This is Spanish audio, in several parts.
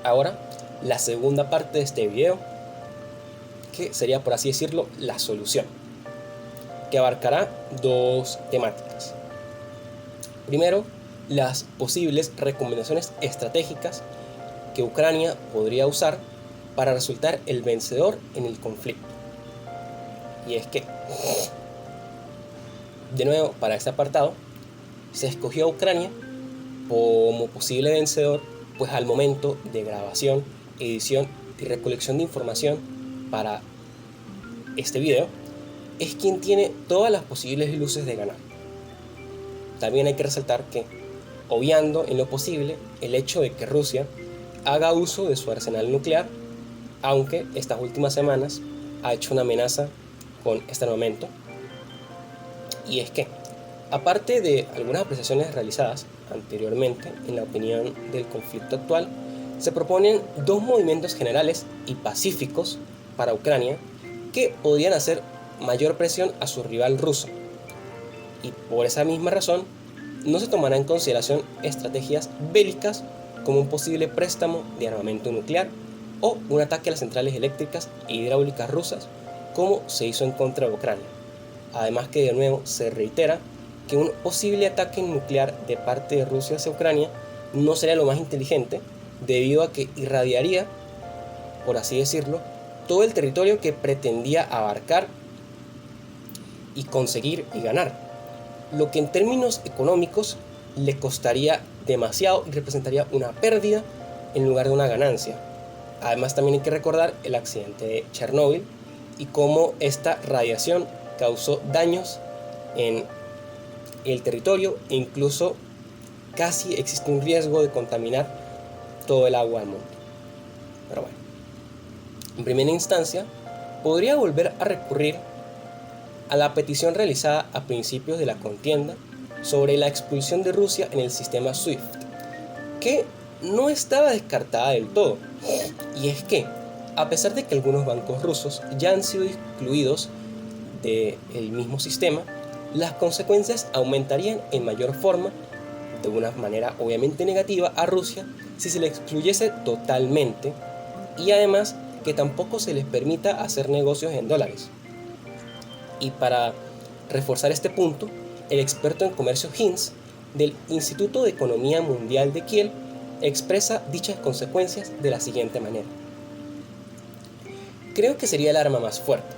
Ahora, la segunda parte de este video, que sería, por así decirlo, la solución, que abarcará dos temáticas. Primero, las posibles recomendaciones estratégicas que Ucrania podría usar para resultar el vencedor en el conflicto. Y es que, de nuevo, para este apartado, se escogió a Ucrania como posible vencedor, pues al momento de grabación, edición y recolección de información para este video, es quien tiene todas las posibles luces de ganar. También hay que resaltar que, obviando en lo posible el hecho de que Rusia haga uso de su arsenal nuclear, aunque estas últimas semanas ha hecho una amenaza con este armamento. Y es que, aparte de algunas apreciaciones realizadas anteriormente en la opinión del conflicto actual, se proponen dos movimientos generales y pacíficos para Ucrania que podrían hacer mayor presión a su rival ruso. Y por esa misma razón, no se tomará en consideración estrategias bélicas como un posible préstamo de armamento nuclear o un ataque a las centrales eléctricas e hidráulicas rusas, como se hizo en contra de Ucrania. Además que de nuevo se reitera que un posible ataque nuclear de parte de Rusia hacia Ucrania no sería lo más inteligente, debido a que irradiaría, por así decirlo, todo el territorio que pretendía abarcar y conseguir y ganar, lo que en términos económicos le costaría demasiado y representaría una pérdida en lugar de una ganancia. Además, también hay que recordar el accidente de Chernóbil y cómo esta radiación causó daños en el territorio e incluso casi existe un riesgo de contaminar todo el agua del mundo. Pero bueno, en primera instancia, podría volver a recurrir a la petición realizada a principios de la contienda sobre la expulsión de Rusia en el sistema SWIFT, que no estaba descartada del todo. Y es que, a pesar de que algunos bancos rusos ya han sido excluidos del mismo sistema, las consecuencias aumentarían en mayor forma, de una manera obviamente negativa, a Rusia si se le excluyese totalmente, y además que tampoco se les permita hacer negocios en dólares. Y para reforzar este punto, el experto en comercio Hinz del Instituto de Economía Mundial de Kiel expresa dichas consecuencias de la siguiente manera: creo que sería el arma más fuerte,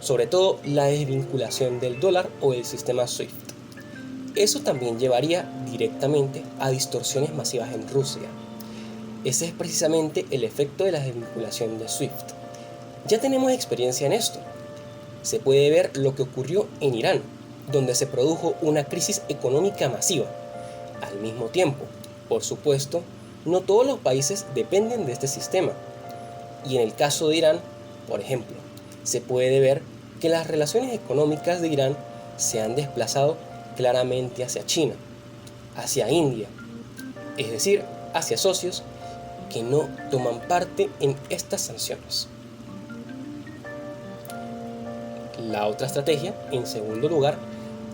sobre todo la desvinculación del dólar o del sistema SWIFT. Eso también llevaría directamente a distorsiones masivas en Rusia. Ese es precisamente el efecto de la desvinculación de SWIFT. Ya tenemos experiencia en esto. Se puede ver lo que ocurrió en Irán, donde se produjo una crisis económica masiva. Al mismo tiempo, por supuesto, no todos los países dependen de este sistema. Y en el caso de Irán, por ejemplo, se puede ver que las relaciones económicas de Irán se han desplazado claramente hacia China, hacia India, es decir, hacia socios que no toman parte en estas sanciones. La otra estrategia, en segundo lugar,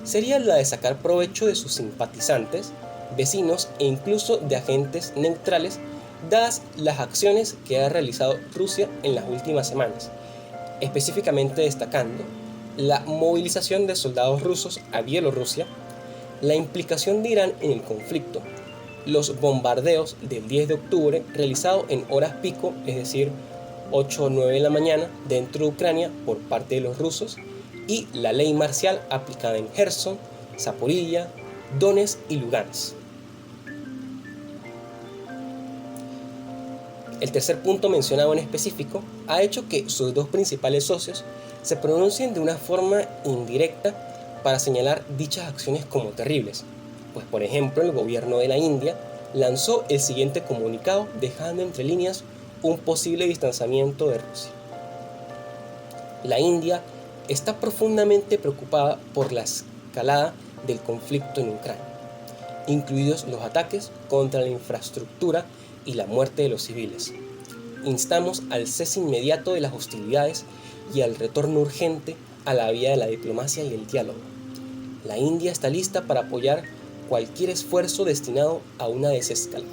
sería la de sacar provecho de sus simpatizantes, vecinos e incluso de agentes neutrales, dadas las acciones que ha realizado Rusia en las últimas semanas, específicamente destacando la movilización de soldados rusos a Bielorrusia, la implicación de Irán en el conflicto, los bombardeos del 10 de octubre realizados en horas pico, es decir, 8 o 9 de la mañana, dentro de Ucrania por parte de los rusos, y la ley marcial aplicada en Gerson, Zaporilla, Donetsk y Lugansk. El tercer punto mencionado en específico ha hecho que sus dos principales socios se pronuncien de una forma indirecta para señalar dichas acciones como terribles. Pues, por ejemplo, el gobierno de la India lanzó el siguiente comunicado dejando entre líneas un posible distanciamiento de Rusia. La India está profundamente preocupada por la escalada del conflicto en Ucrania, incluidos los ataques contra la infraestructura y la muerte de los civiles. Instamos al cese inmediato de las hostilidades y al retorno urgente a la vía de la diplomacia y el diálogo. La India está lista para apoyar cualquier esfuerzo destinado a una desescalada.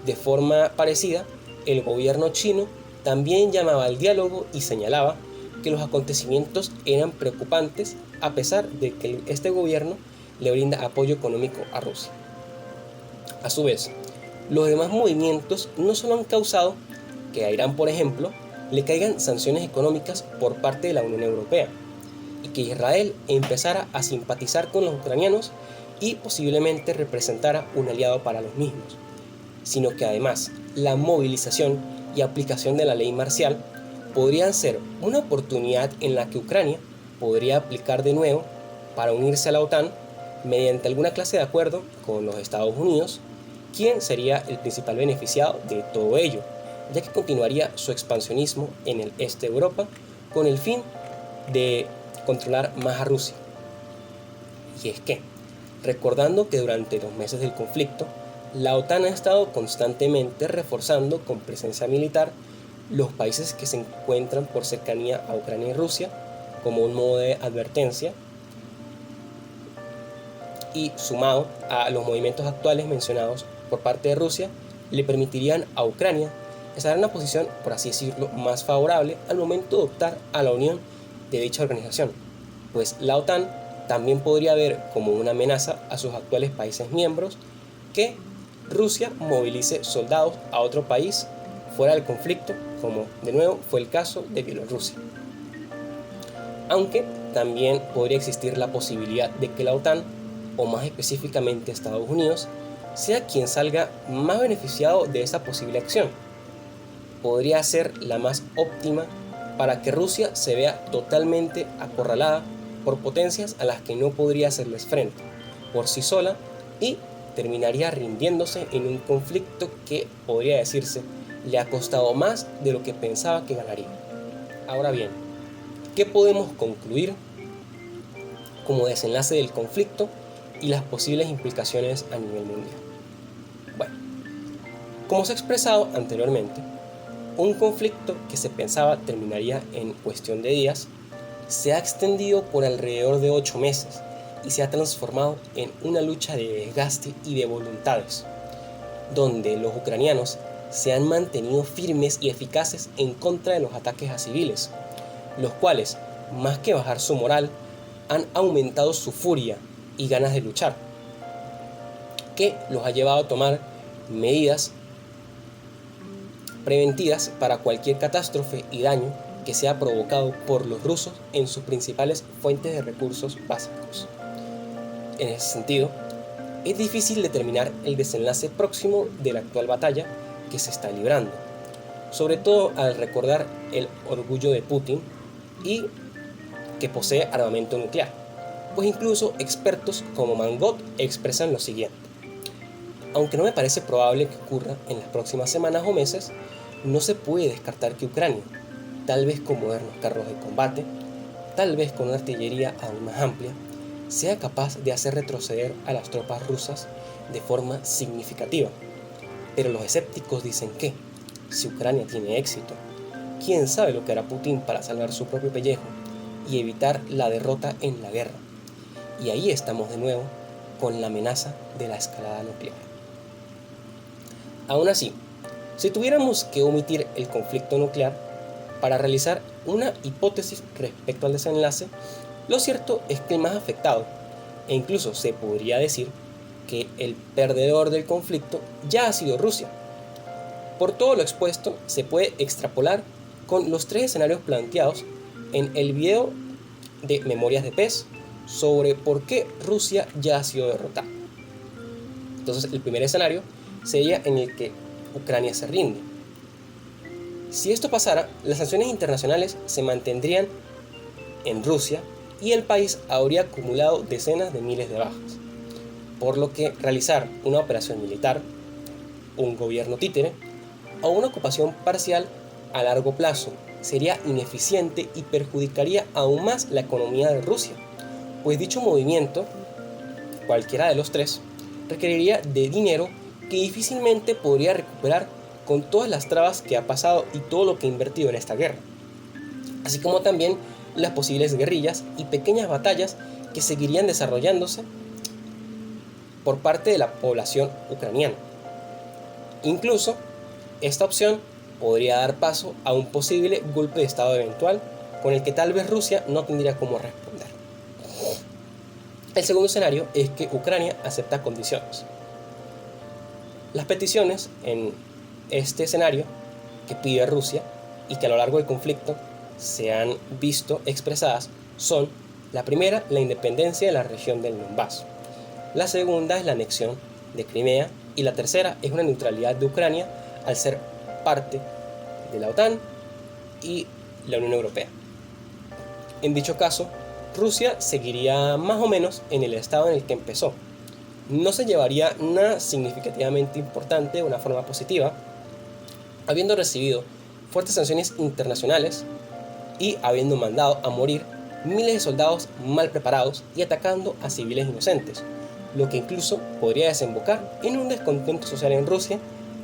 De forma parecida, el gobierno chino también llamaba al diálogo y señalaba que los acontecimientos eran preocupantes a pesar de que este gobierno le brinda apoyo económico a Rusia. A su vez, los demás movimientos no solo han causado que a Irán, por ejemplo, le caigan sanciones económicas por parte de la Unión Europea y que Israel empezara a simpatizar con los ucranianos y posiblemente representara un aliado para los mismos, sino que además la movilización y aplicación de la ley marcial podrían ser una oportunidad en la que Ucrania podría aplicar de nuevo para unirse a la OTAN mediante alguna clase de acuerdo con los Estados Unidos, quien sería el principal beneficiado de todo ello, ya que continuaría su expansionismo en el este de Europa con el fin de controlar más a Rusia. Y es que, recordando que durante los meses del conflicto, la OTAN ha estado constantemente reforzando con presencia militar los países que se encuentran por cercanía a Ucrania y Rusia como un modo de advertencia, y sumado a los movimientos actuales mencionados por parte de Rusia, le permitirían a Ucrania estar en una posición, por así decirlo, más favorable al momento de optar a la unión de dicha organización, pues la OTAN también podría ver como una amenaza a sus actuales países miembros que Rusia movilice soldados a otro país fuera del conflicto, como de nuevo fue el caso de Bielorrusia. Aunque también podría existir la posibilidad de que la OTAN, o más específicamente Estados Unidos, sea quien salga más beneficiado de esa posible acción. Podría ser la más óptima para que Rusia se vea totalmente acorralada por potencias a las que no podría hacerles frente por sí sola y terminaría rindiéndose en un conflicto que, podría decirse, le ha costado más de lo que pensaba que ganaría. Ahora bien, ¿qué podemos concluir como desenlace del conflicto y las posibles implicaciones a nivel mundial? Bueno, como se ha expresado anteriormente, un conflicto que se pensaba terminaría en cuestión de días se ha extendido por alrededor de 8 meses y se ha transformado en una lucha de desgaste y de voluntades, donde los ucranianos se han mantenido firmes y eficaces en contra de los ataques a civiles, los cuales, más que bajar su moral, han aumentado su furia y ganas de luchar, que los ha llevado a tomar medidas preventivas para cualquier catástrofe y daño que sea provocado por los rusos en sus principales fuentes de recursos básicos. En ese sentido, es difícil determinar el desenlace próximo de la actual batalla que se está librando, sobre todo al recordar el orgullo de Putin y que posee armamento nuclear, pues incluso expertos como Mangot expresan lo siguiente: aunque no me parece probable que ocurra en las próximas semanas o meses, no se puede descartar que Ucrania, tal vez con modernos carros de combate, tal vez con una artillería aún más amplia, sea capaz de hacer retroceder a las tropas rusas de forma significativa. Pero los escépticos dicen que, si Ucrania tiene éxito, ¿quién sabe lo que hará Putin para salvar su propio pellejo y evitar la derrota en la guerra? Y ahí estamos de nuevo con la amenaza de la escalada nuclear. Aún así, si tuviéramos que omitir el conflicto nuclear para realizar una hipótesis respecto al desenlace, lo cierto es que el más afectado, e incluso se podría decir que el perdedor del conflicto, ya ha sido Rusia. Por todo lo expuesto, se puede extrapolar con los 3 escenarios planteados en el video de Memorias de Pez sobre por qué Rusia ya ha sido derrotada. Entonces, el primer escenario sería en el que Ucrania se rinde. Si esto pasara, las sanciones internacionales se mantendrían en Rusia y el país habría acumulado decenas de miles de bajas, por lo que realizar una operación militar, un gobierno títere o una ocupación parcial a largo plazo sería ineficiente y perjudicaría aún más la economía de Rusia, pues dicho movimiento, cualquiera de los 3, requeriría de dinero que difícilmente podría recuperar con todas las trabas que ha pasado y todo lo que ha invertido en esta guerra, así como también las posibles guerrillas y pequeñas batallas que seguirían desarrollándose por parte de la población ucraniana. Incluso, esta opción podría dar paso a un posible golpe de Estado eventual con el que tal vez Rusia no tendría cómo responder. El segundo escenario es que Ucrania acepta condiciones. Las peticiones en este escenario que pide Rusia y que a lo largo del conflicto se han visto expresadas son: la primera, la independencia de la región del Donbass; la segunda es la anexión de Crimea; y la tercera es una neutralidad de Ucrania al ser parte de la OTAN y la Unión Europea. En dicho caso, Rusia seguiría más o menos en el estado en el que empezó. No se llevaría nada significativamente importante de una forma positiva, habiendo recibido fuertes sanciones internacionales y habiendo mandado a morir miles de soldados mal preparados y atacando a civiles inocentes, lo que incluso podría desembocar en un descontento social en Rusia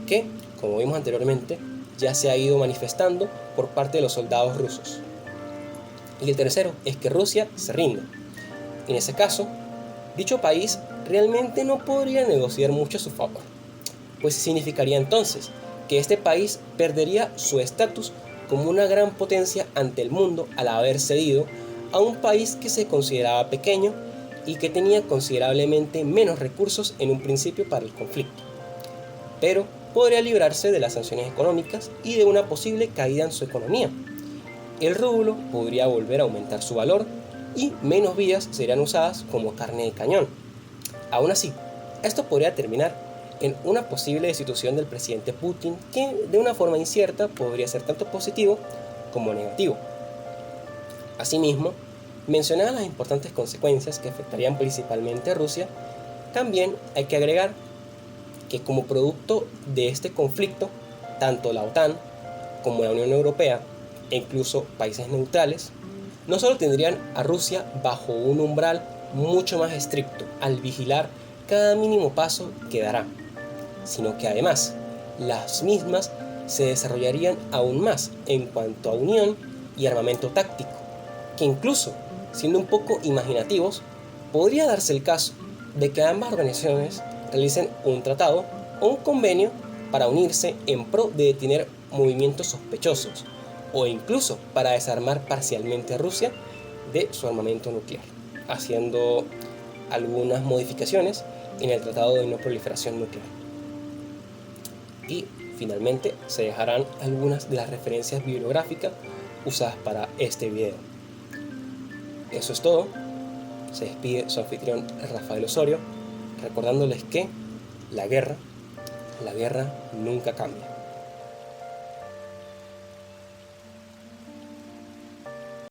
que, como vimos anteriormente, ya se ha ido manifestando por parte de los soldados rusos. Y el tercero es que Rusia se rinde. En ese caso, dicho país realmente no podría negociar mucho a su favor, pues significaría entonces que este país perdería su estatus como una gran potencia ante el mundo al haber cedido a un país que se consideraba pequeño y que tenía considerablemente menos recursos en un principio para el conflicto, pero podría librarse de las sanciones económicas y de una posible caída en su economía. El rublo podría volver a aumentar su valor y menos vías serían usadas como carne de cañón. Aún así, esto podría terminar en una posible destitución del presidente Putin que, de una forma incierta, podría ser tanto positivo como negativo. Asimismo, mencionadas las importantes consecuencias que afectarían principalmente a Rusia, también hay que agregar que como producto de este conflicto, tanto la OTAN como la Unión Europea e incluso países neutrales, no solo tendrían a Rusia bajo un umbral mucho más estricto al vigilar cada mínimo paso que dará, sino que además las mismas se desarrollarían aún más en cuanto a unión y armamento táctico, que incluso, siendo un poco imaginativos, podría darse el caso de que ambas organizaciones realicen un tratado o un convenio para unirse en pro de detener movimientos sospechosos o incluso para desarmar parcialmente a Rusia de su armamento nuclear, haciendo algunas modificaciones en el Tratado de No Proliferación Nuclear. Y finalmente se dejarán algunas de las referencias bibliográficas usadas para este video. Eso es todo. Se despide su anfitrión Rafael Osorio, recordándoles que la guerra nunca cambia.